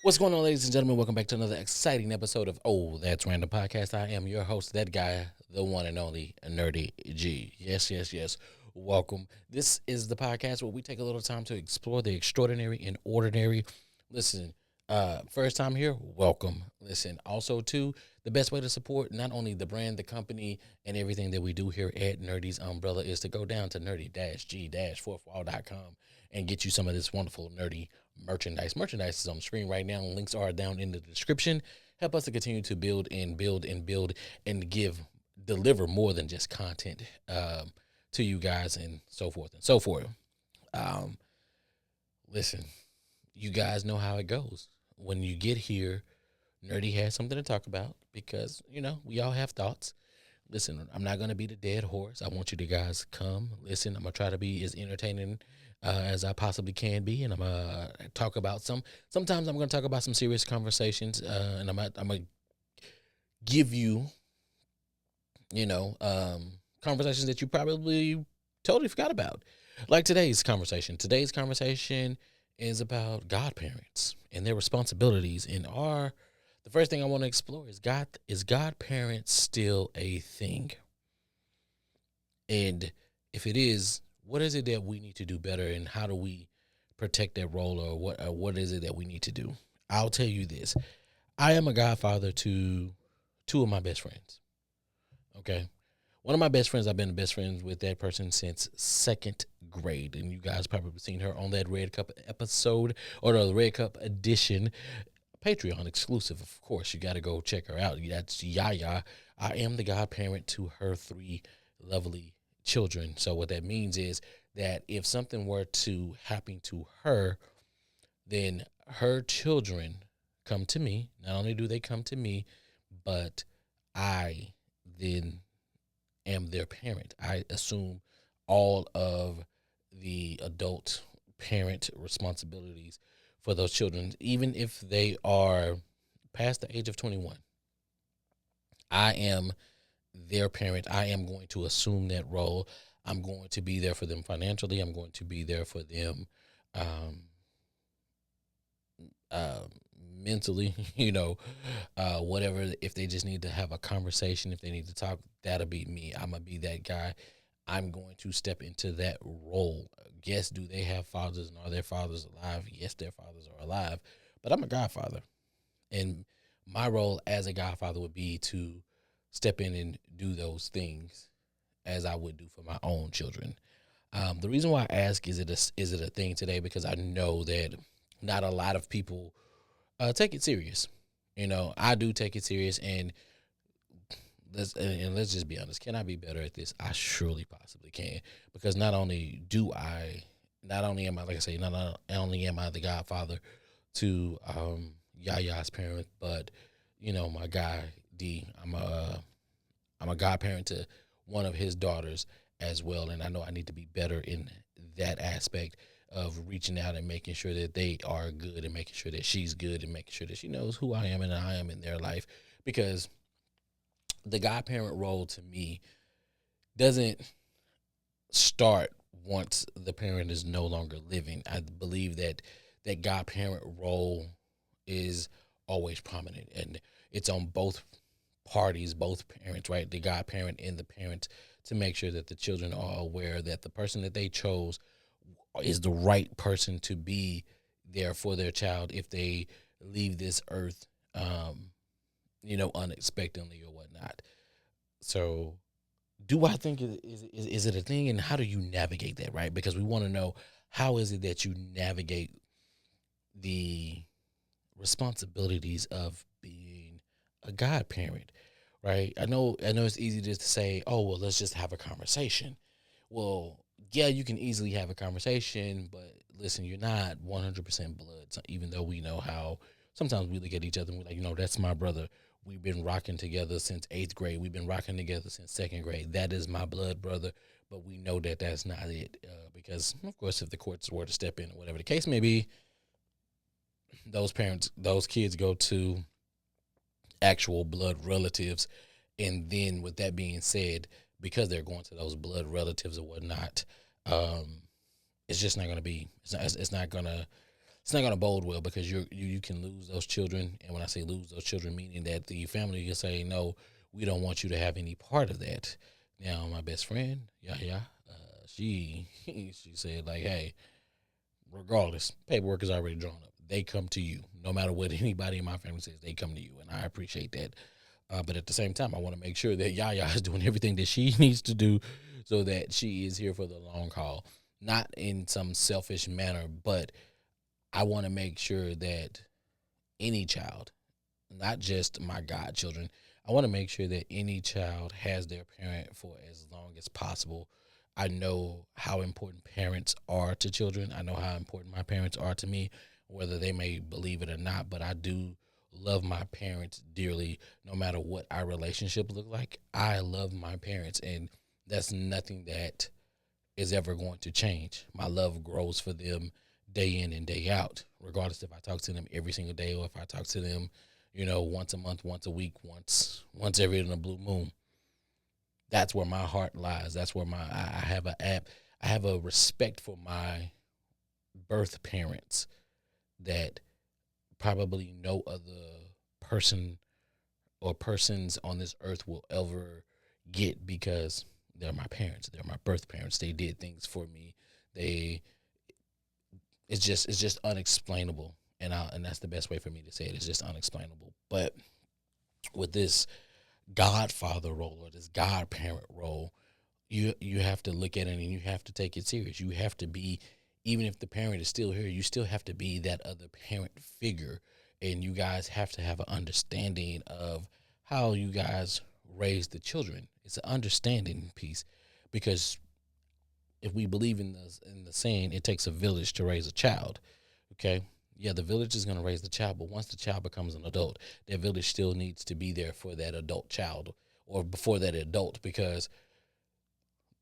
What's going on, ladies and gentlemen? Welcome back to another exciting episode of Oh, That's Random Podcast. I am your host, that guy, the one and only Nerdy G. Yes, yes, yes. Welcome. This is the podcast where we take a little time to explore the extraordinary and ordinary. Listen, first time here, welcome. Listen, also too, the best way to support not only the brand, the company, and everything that we do here at Nerdy's Umbrella is to go down to nerdy-g-fourthwall.com and get you some of this wonderful nerdy merchandise. Merchandise is on the screen right now. Links are down in the description. Help us to continue to build and build and build and deliver more than just content to you guys and so forth and so forth. Um, Listen, you guys know how it goes. When you get here, Nerdy has something to talk about because, we all have thoughts. Listen, I'm not going to be the dead horse. I want you to guys come, listen. I'm going to try to be as entertaining as I possibly can be. And I'm going to talk about sometimes I'm going to talk about some serious conversations. And I'm going to give you, you know, conversations that you probably totally forgot about. Like today's conversation. Today's conversation is about godparents and their responsibilities and the first thing I want to explore is godparents still a thing? And if it is, what is it that we need to do better and how do we protect that role, or what is it that we need to do? I'll tell you this. I am a godfather to two of my best friends. Okay. One of my best friends, I've been best friends with that person since second grade. And you guys probably seen her on that Red Cup episode or the Red Cup edition. Patreon exclusive, of course. You got to go check her out. That's Yaya. I am the godparent to her three lovely children. So what that means is that if something were to happen to her, then her children come to me. Not only do they come to me, but I then am their parent. I assume all of the adult parent responsibilities for those children, even if they are past the age of 21. I am their parent. I am going to assume that role. I'm going to be there for them financially. I'm going to be there for them um, uh, mentally, whatever. If they just need to have a conversation, if they need to talk, that'll be me. I'm going to be that guy. I'm going to step into that role. Yes, do they have fathers and are their fathers alive? Yes, their fathers are alive, but I'm a godfather. And my role as a godfather would be to step in and do those things as I would do for my own children. The reason why I ask is it a thing today, because I know that not a lot of people take it serious. I do take it serious, and let's just be honest. Can I be better at this? I surely possibly can, because not only am I, like I say, not only am I the godfather to Yaya's parent, but my guy D. I'm a godparent to one of his daughters as well, and I know I need to be better in that aspect of reaching out and making sure that they are good, and making sure that she's good, and making sure that she knows who I am and I am in their life, because the godparent role to me doesn't start once the parent is no longer living. I believe that godparent role is always prominent, and it's on both parties, both parents, right? The godparent and the parent, to make sure that the children are aware that the person that they chose is the right person to be there for their child if they leave this earth, unexpectedly or whatnot. So, do I think is it a thing, and how do you navigate that, right? Because we want to know, how is it that you navigate the responsibilities of being a godparent, right? I know it's easy just to say, oh well, let's just have a conversation. Well, yeah, you can easily have a conversation, but listen, you're not 100% blood. So even though we know how sometimes we look at each other and we're like, that's my brother. We've been rocking together since eighth grade. We've been rocking together since second grade. That is my blood brother. But we know that that's not it, because, of course, if the courts were to step in or whatever the case may be, those kids go to actual blood relatives. And then, with that being said, because they're going to those blood relatives or whatnot, it's just not going to be, it's not going to it's not going to bode well, because you can lose those children. And when I say lose those children, meaning that the family can say, no, we don't want you to have any part of that. Now, my best friend, Yahya, she said, like, hey, regardless, paperwork is already drawn up. They come to you. No matter what anybody in my family says, they come to you. And I appreciate that. But at the same time, I want to make sure that Yaya is doing everything that she needs to do so that she is here for the long haul. Not in some selfish manner, but I want to make sure that any child, not just my godchildren, I want to make sure that any child has their parent for as long as possible. I know how important parents are to children. I know how important my parents are to me, whether they may believe it or not, but I do love my parents dearly, no matter what our relationship look like. I love my parents, and that's nothing that is ever going to change. My love grows for them day in and day out, regardless if I talk to them every single day or if I talk to them, once a month, once a week, once every in a blue moon. That's where my heart lies. That's where I have I have a respect for my birth parents that probably no other person or persons on this earth will ever get, because they're my parents. They're my birth parents. They did things for me. They it's just unexplainable, and that's the best way for me to say it. It's just unexplainable. But with this godfather role or this godparent role, you have to look at it and you have to take it serious. You have to be, even if the parent is still here, you still have to be that other parent figure, and you guys have to have an understanding of how you guys raise the children. It's an understanding piece, because if we believe in the saying, it takes a village to raise a child. Okay, yeah, the village is going to raise the child, but once the child becomes an adult, that village still needs to be there for that adult child, or before that adult, because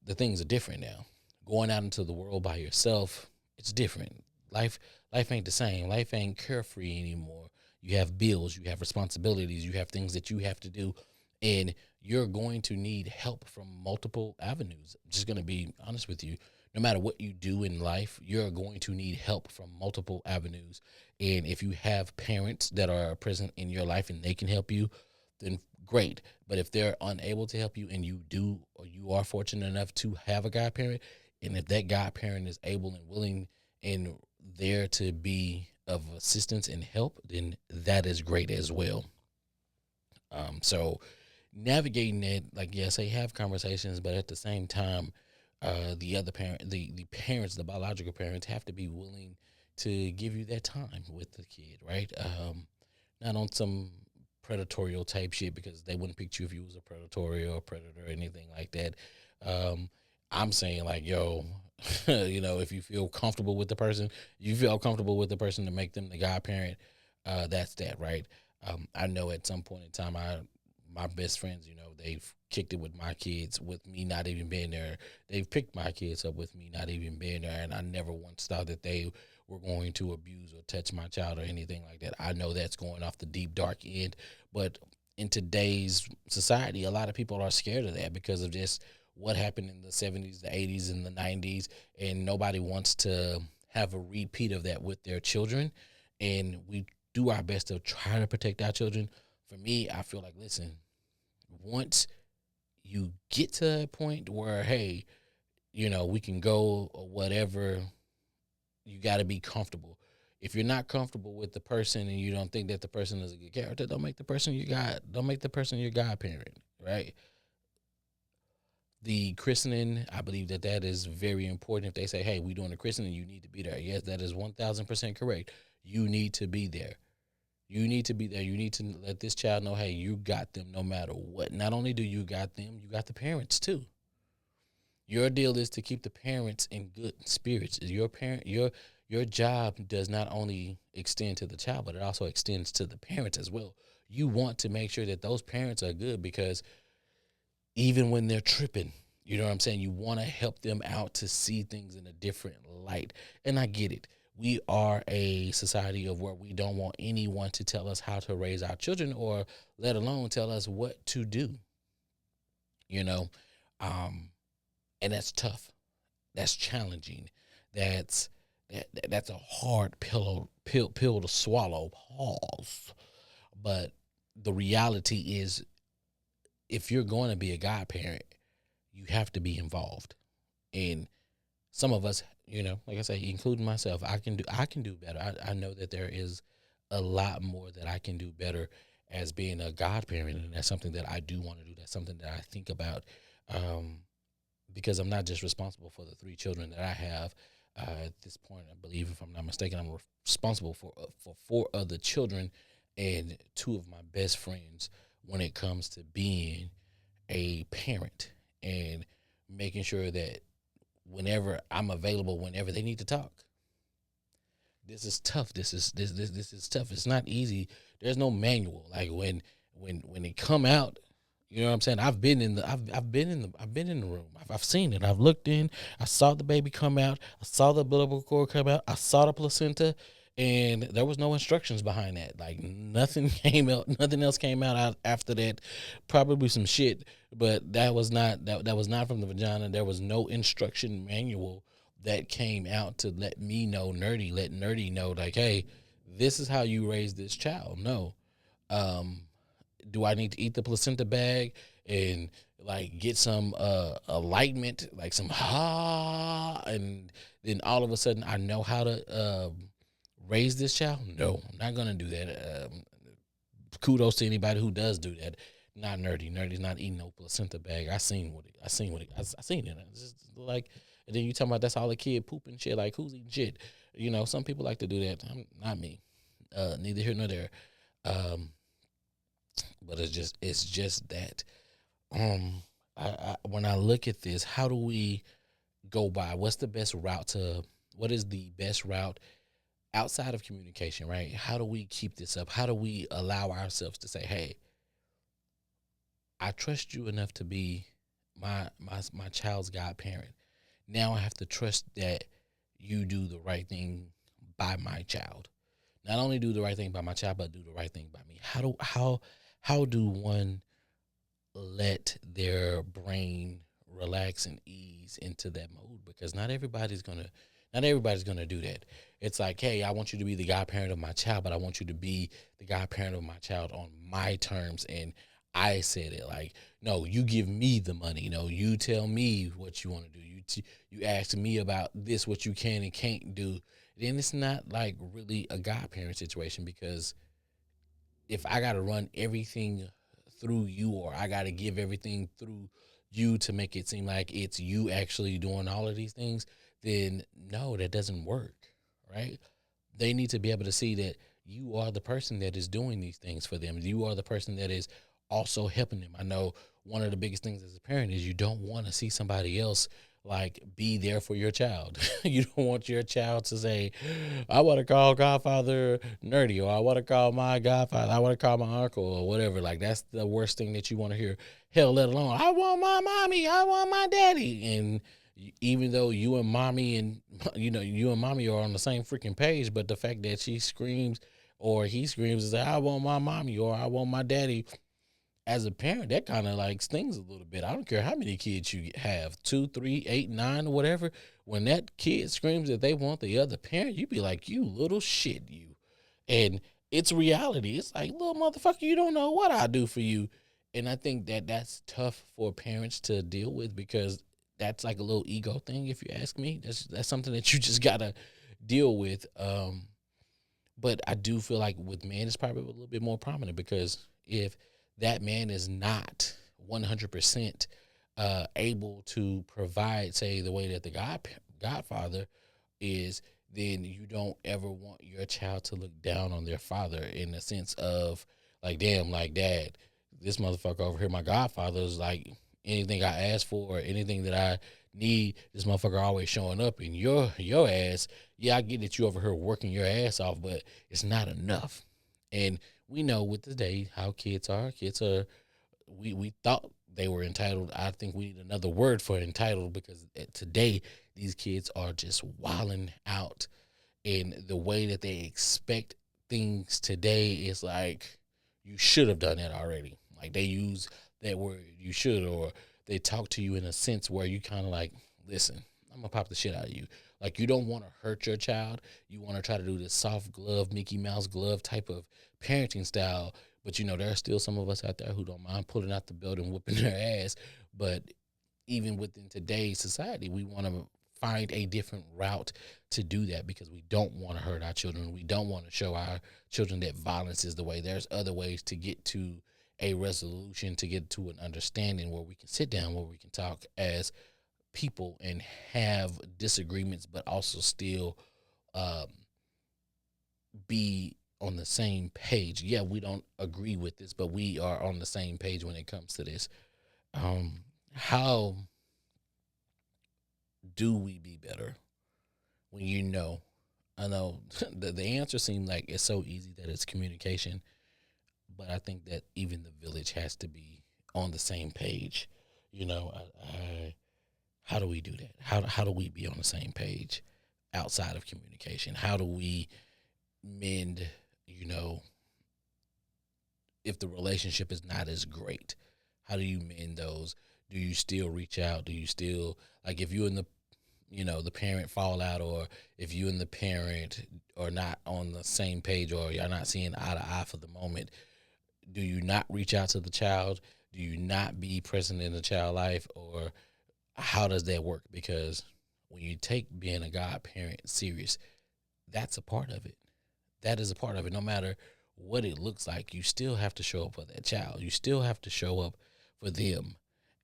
the things are different now. Going out into the world by yourself, it's different. Life life ain't the same. Life ain't carefree anymore. You have bills, you have responsibilities, you have things that you have to do, and you're going to need help from multiple avenues. I'm just going to be honest with you. No matter what you do in life, you're going to need help from multiple avenues. And if you have parents that are present in your life and they can help you, then great. But if they're unable to help you, and you do, or you are fortunate enough to have a godparent, and if that godparent is able and willing and there to be of assistance and help, then that is great as well. So navigating it, like, yes, they have conversations, but at the same time, the other parent, the parents, the biological parents, have to be willing to give you that time with the kid, right? Not on some predatorial type shit, because they wouldn't pick you if you was a predatory or a predator or anything like that. Um, I'm saying, like, yo, if you feel comfortable with the person, you feel comfortable with the person to make them the godparent. That's that, right? I know at some point in time, my best friends, they've kicked it with my kids with me not even being there. They've picked my kids up with me not even being there, and I never once thought that they were going to abuse or touch my child or anything like that. I know that's going off the deep dark end, but in today's society, a lot of people are scared of that because of just what happened in the 70s, the 80s, and the 90s, and nobody wants to have a repeat of that with their children. And we do our best to try to protect our children. For me, I feel like, listen, once you get to that point where, hey, we can go or whatever, you got to be comfortable. If you're not comfortable with the person and you don't think that the person is a good character, don't make the person your godparent, right? The christening, I believe that is very important. If they say, hey, we doing a christening, you need to be there. Yes, that is 1,000% correct. You need to be there. You need to be there. You need to let this child know, hey, you got them no matter what. Not only do you got them, you got the parents too. Your deal is to keep the parents in good spirits. Your job does not only extend to the child, but it also extends to the parents as well. You want to make sure that those parents are good, because even when they're tripping, you know what I'm saying? You want to help them out to see things in a different light. And I get it. We are a society of where we don't want anyone to tell us how to raise our children, or let alone tell us what to do, you know? Um, and that's tough. That's challenging. That's That's a hard pill to swallow. Pause. But the reality is, if you're going to be a godparent, you have to be involved. And some of us, like I say, including myself, I can do better. I know that there is a lot more that I can do better as being a godparent, and that's something that I do want to do. That's something that I think about, um, because I'm not just responsible for the three children that I have. At this point, I believe, if I'm not mistaken, I'm responsible for four other children and two of my best friends when it comes to being a parent and making sure that whenever I'm available, whenever they need to talk. This is tough. This is tough. It's not easy. There's no manual. Like when they come out, you know what I'm saying? I've been in the room. I've seen it. I've looked in. I saw the baby come out. I saw the umbilical cord come out. I saw the placenta, and there was no instructions behind that. Like nothing came out. Nothing else came out after that. Probably some shit, but that was not from the vagina. There was no instruction manual that came out to let nerdy know, like, hey, this is how you raise this child. No. Um, do I need to eat the placenta bag and like get some enlightenment, like some and then all of a sudden I know how to raise this child? No, I'm not gonna do that. Kudos to anybody who does do that. Not nerdy. Nerdy's not eating no placenta bag. I seen it. It's just like, and then you talking about that's all the kid pooping shit. Like, who's eating shit? Some people like to do that. Not me. Neither here nor there. Um, but it's just that. When I look at this, how do we go by? What is the best route outside of communication, right? How do we keep this up? How do we allow ourselves to say, hey, I trust you enough to be my child's godparent. Now I have to trust that you do the right thing by my child. Not only do the right thing by my child, but do the right thing by me. How do one let their brain relax and ease into that mode? Because not everybody's gonna do that. It's like, hey, I want you to be the godparent of my child, but I want you to be the godparent of my child on my terms. And I said it like, no, you give me the money. No, you tell me what you want to do. You ask me about this, what you can and can't do. Then it's not like really a godparent situation, because if I got to run everything through you, or I got to give everything through you to make it seem like it's you actually doing all of these things, then no, that doesn't work, right? They need to be able to see that you are the person that is doing these things for them. You are the person that is also helping them. I know one of the biggest things as a parent is you don't want to see somebody else like be there for your child. You don't want your child to say, I want to call Godfather nerdy, or I want to call my Godfather, I want to call my uncle, or whatever. Like, that's the worst thing that you want to hear. Hell, let alone, I want my mommy, I want my daddy. And even though you and mommy are on the same freaking page, but the fact that she screams or he screams is that I want my mommy or I want my daddy, as a parent, that kind of like stings a little bit. I don't care how many kids you have, 2, 3, 8, 9, or whatever. When that kid screams that they want the other parent, you be like, you little shit, you. And it's reality. It's like, little motherfucker, you don't know what I do for you. And I think that that's tough for parents to deal with, because that's like a little ego thing, if you ask me. That's something that you just gotta deal with. But I do feel like with men, it's probably a little bit more prominent, because if that man is not 100% able to provide, say, the way that the Godfather is, then you don't ever want your child to look down on their father, in the sense of like, damn, like, dad, this motherfucker over here, my Godfather, is like, anything I ask for or anything that I need, this motherfucker always showing up. And your ass, yeah, I get that you over here working your ass off, but it's not enough. And we know with the day how kids are. Kids are, we thought they were entitled. I think we need another word for entitled, because today these kids are just wilding out, and the way that they expect things today is like, you should have done that already. Like, they use that word, you should, or they talk to you in a sense where you kind of like, listen, I'm gonna pop the shit out of you. Like, you don't want to hurt your child. You want to try to do this soft glove, Mickey Mouse glove type of parenting style. But, there are still some of us out there who don't mind pulling out the belt and whooping their ass. But even within today's society, we want to find a different route to do that because we don't want to hurt our children. We don't want to show our children that violence is the way. There's other ways to get to a resolution, to get to an understanding where we can sit down, where we can talk as people and have disagreements, but also still um, be on the same page. Yeah, we don't agree with this, but we are on the same page when it comes to this. How do we be better when I know the answer seems like it's so easy that it's communication, but I think that even the village has to be on the same page. How do we do that? How do we be on the same page outside of communication? How do we mend, if the relationship is not as great? How do you mend those? Do you still reach out? Do you still, like, if you and the parent fall out, or if you and the parent are not on the same page, or you're not seeing eye to eye for the moment, do you not reach out to the child? Do you not be present in the child life? Or how does that work? Because when you take being a godparent serious, that's a part of it. That is a part of it. No matter what it looks like, you still have to show up for that child. You still have to show up for them.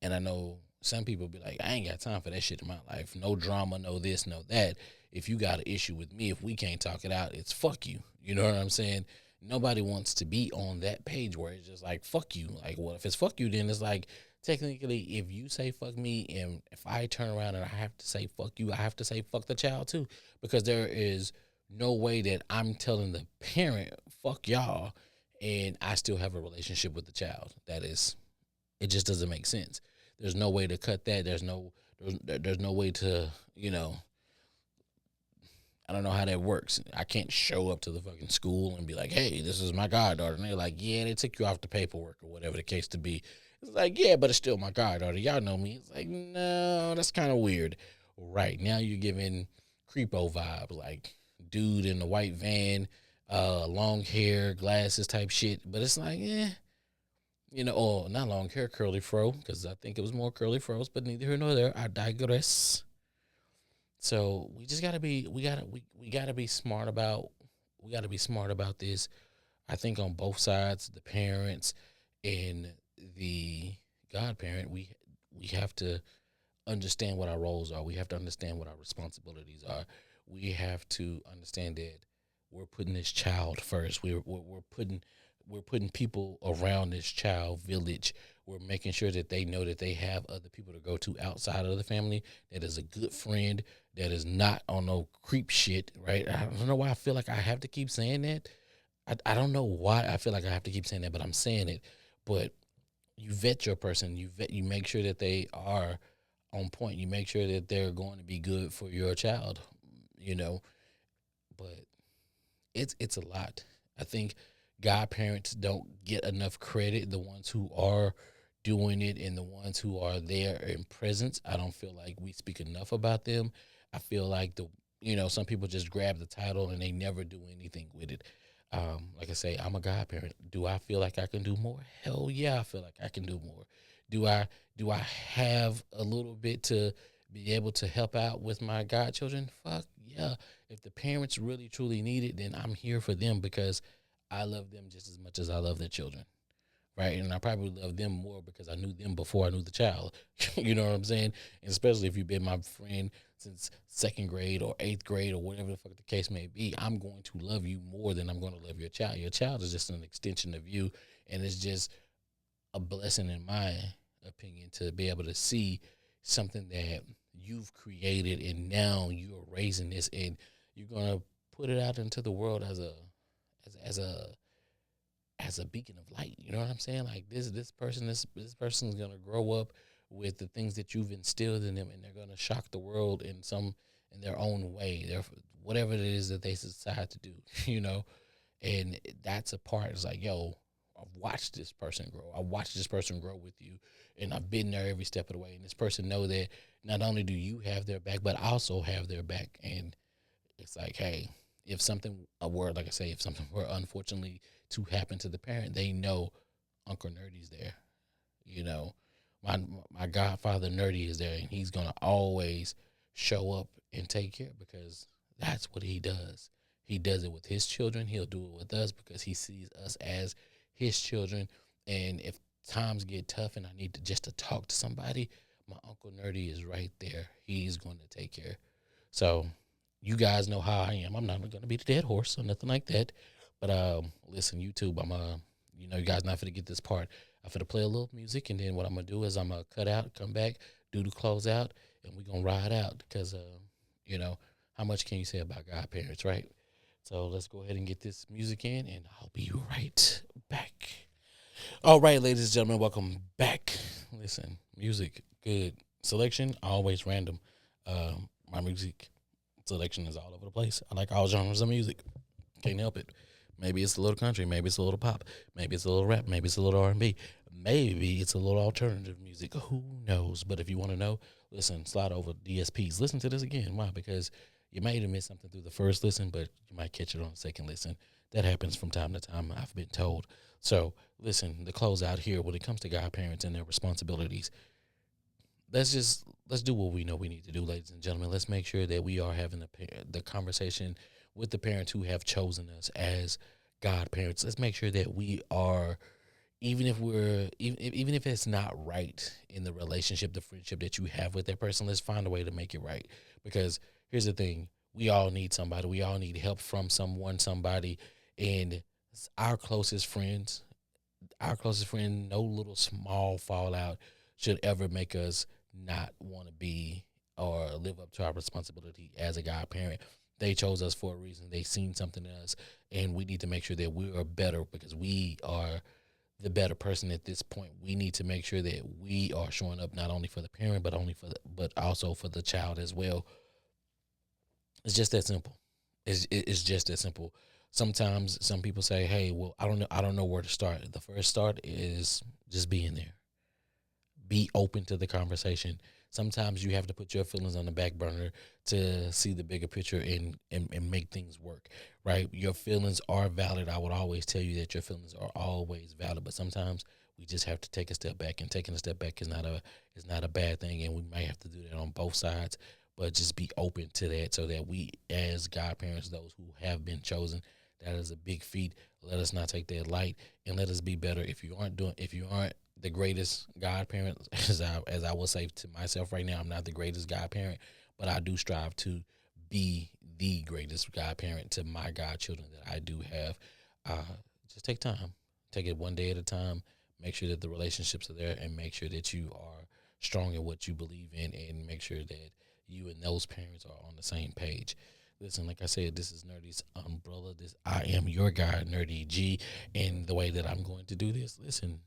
And I know some people be like, I ain't got time for that shit in my life. No drama, no this, no that. If you got an issue with me, if we can't talk it out, it's fuck you. You know what I'm saying? Nobody wants to be on that page where it's just like, fuck you. Like, well, if it's fuck you, then it's like, technically, if you say fuck me, and if I turn around and I have to say fuck you, I have to say fuck the child too. Because there is no way that I'm telling the parent, fuck y'all, and I still have a relationship with the child. It just doesn't make sense. There's no way to cut that. There's no way to, I don't know how that works. I can't show up to the fucking school and be like, hey, this is my goddaughter. And they're like, yeah, they took you off the paperwork or whatever the case to be. It's like, yeah, but it's still my goddaughter. Y'all know me. It's like, no, that's kind of weird. Right now you're giving creepo vibes, like dude in the white van, long hair, glasses type shit. But it's like, or not long hair, curly fro, because I think it was more curly froze, but neither here nor there. I digress. So we just gotta be we gotta be smart about this. I think on both sides, the parents and the godparent, we have to understand what our roles are. We have to understand what our responsibilities are. We have to understand that we're putting this child first. We're putting people around this child village. We're making sure that they know that they have other people to go to outside of the family, that is a good friend, that is not on no creep shit, right? I don't know why I feel like I have to keep saying that. I don't know why I feel like I have to keep saying that, but I'm saying it. But you vet your person. You make sure that they are on point. You make sure that they're going to be good for your child, But it's a lot. I think godparents don't get enough credit. The ones who are doing it and the ones who are there in presence, I don't feel like we speak enough about them. I feel like some people just grab the title and they never do anything with it. Like I say, I'm a godparent. Do I feel like I can do more? Hell yeah, I feel like I can do more. Do I have a little bit to be able to help out with my godchildren? Fuck yeah. If the parents really truly need it, then I'm here for them because I love them just as much as I love their children. Right. And I probably love them more because I knew them before I knew the child. You know what I'm saying? And especially if you've been my friend since second grade or eighth grade or whatever the fuck the case may be, I'm going to love you more than I'm going to love your child. Your child is just an extension of you. And it's just a blessing, in my opinion, to be able to see something that you've created and now you're raising this and you're going to put it out into the world as a beacon of light. You know what I'm saying? Like this person's gonna grow up with the things that you've instilled in them, and they're gonna shock the world in their own way. They're whatever it is that they decide to do. And that's a part. It's like, yo, watched this person grow. I watched this person grow with you, and I've been there every step of the way. And this person know that not only do you have their back, but I also have their back. And it's like, hey, if something, a word, like I say, if something were unfortunately to happen to the parent, they know Uncle Nerdy's there. You know, my godfather Nerdy is there, and he's gonna always show up and take care because that's what he does. He does it with his children. He'll do it with us because he sees us as his children. And if times get tough and I need to just to talk to somebody, my Uncle Nerdy is right there. He's going to take care. So you guys know how I am. I'm not going to be the dead horse or nothing like that. But listen, YouTube, you guys not going to get this part. I'm going to play a little music, and then what I'm going to do is I'm going to cut out, come back, do the close out, and we're going to ride out because, how much can you say about godparents, right? So let's go ahead and get this music in, and I'll be right back. All right, ladies and gentlemen, welcome back. Listen, music, good. Selection, always random. My music selection is all over the place. I like all genres of music. Can't help it. Maybe it's a little country. Maybe it's a little pop. Maybe it's a little rap. Maybe it's a little R&B. Maybe it's a little alternative music. Who knows? But if you want to know, listen, slide over DSPs. Listen to this again. Why? Because you might have missed something through the first listen, but you might catch it on the second listen. That happens from time to time, I've been told. So, listen, the closeout here, when it comes to godparents and their responsibilities, let's do what we know we need to do, ladies and gentlemen. Let's make sure that we are having the conversation with the parents who have chosen us as godparents. Let's make sure that we are, even if it's not right in the relationship, the friendship that you have with that person, let's find a way to make it right. Because here's the thing, we all need somebody. We all need help from somebody. And our closest friend, no little small fallout should ever make us not want to be or live up to our responsibility as a godparent. They chose us for a reason. They seen something in us, and we need to make sure that we are better because we are the better person at this point. We need to make sure that we are showing up not only for the parent, but also for the child as well. It's just that simple. It's just that simple. Sometimes some people say, "Hey, well, I don't know where to start." The first start is just being there. Be open to the conversation. Sometimes you have to put your feelings on the back burner to see the bigger picture and make things work, right? Your feelings are valid. I would always tell you that your feelings are always valid, but sometimes we just have to take a step back, and taking a step back is not a bad thing, and we might have to do that on both sides, but just be open to that so that we as godparents, those who have been chosen, that is a big feat. Let us not take that light, and let us be better. If you aren't the greatest godparent, as I will say to myself right now, I'm not the greatest godparent, but I do strive to be the greatest godparent to my godchildren that I do have. Just take time. Take it one day at a time. Make sure that the relationships are there, and make sure that you are strong in what you believe in, and make sure that you and those parents are on the same page. Listen, like I said, this is Nerdy's umbrella. I am your guy, Nerdy G, and the way that I'm going to do this, listen,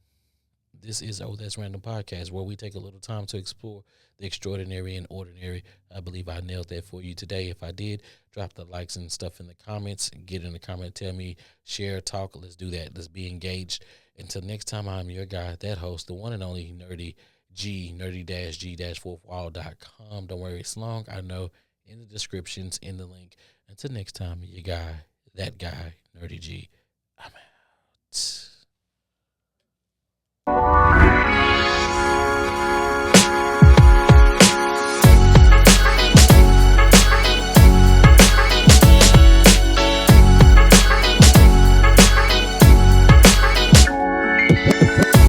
this is That's Random Podcast, where we take a little time to explore the extraordinary and ordinary. I believe I nailed that for you today. If I did, drop the likes and stuff in the comments. Get in the comment, tell me, share, talk. Let's do that. Let's be engaged. Until next time, I'm your guy, that host, the one and only Nerdy G, nerdy-g-4thwall.com. Don't worry, it's long. I know, in the descriptions, in the link. Until next time, your guy, that guy, Nerdy G. I'm out.